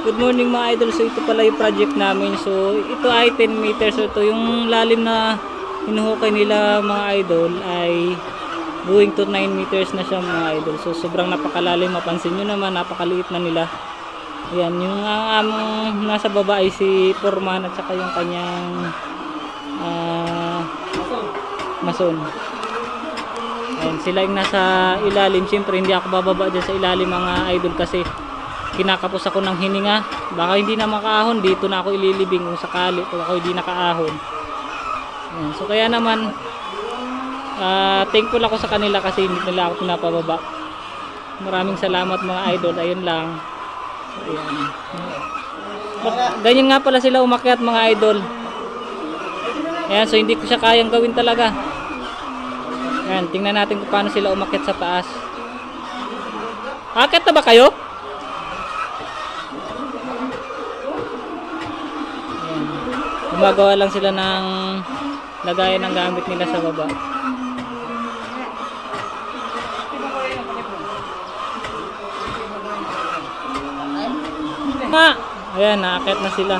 Good morning mga idol. So ito pala yung project namin. So ito ay 10 meters. So ito yung lalim na hinuhukay nila mga idol ay going to 9 meters na siya mga idol. So sobrang napakalalim. Mapansin nyo naman napakaliit na nila. Ayan, yung among nasa baba ay si Foreman at saka yung kanyang mason. Ayan, sila yung nasa ilalim. Siyempre hindi ako bababa dyan sa ilalim mga idol kasi kinakapos ako ng hininga. Baka hindi na makaahon, dito na ako ililibing kung sakali kung ako hindi nakaahon. Ayan, so kaya naman thankful ako sa kanila kasi hindi nila ako pinapababa. Maraming salamat mga idol. Ayun lang. Ayan. Ganyan nga pala sila umakyat mga idol. Ayan, so hindi ko siya kayang gawin talaga. Ayan, tingnan natin kung paano sila umakyat sa taas. Akyat na ba kayo? Gumagawa lang sila ng lagayan ng gamit nila sa baba. Ayan, naakyat na sila.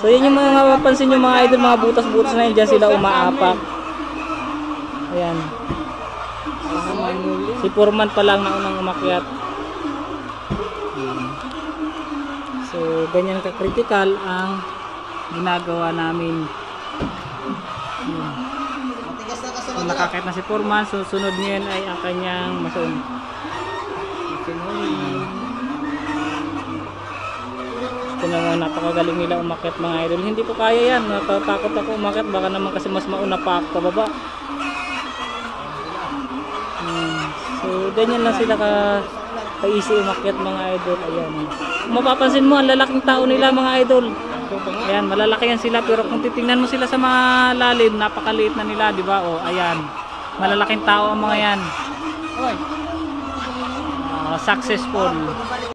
So yun yung mga mapansin nyo mga idol, mga butas-butas na yun, dyan sila umaapak. Ayan. Si Foreman pa lang na unang umakyat. So ganyan ka-critical ang ginagawa namin. So, nakakit na si Foreman. So sunod niyan ay ang kanyang mason. Ito naman, napakagaling nila umakyat mga idol. Hindi ko kaya yan, natatakot ako umakyat. Baka naman kasi mas mauna pa ako pababa. So ganyan lang sila ka-easy umakyat mga idol. Ayan. Kung mapapansin mo, ang lalaking tao nila mga idol. Ayan, malalaki yan sila pero kung titingnan mo sila sa mga lalim, napakaliit na nila, di ba? O, ayan. Malalaking tao ang mga yan. Successful.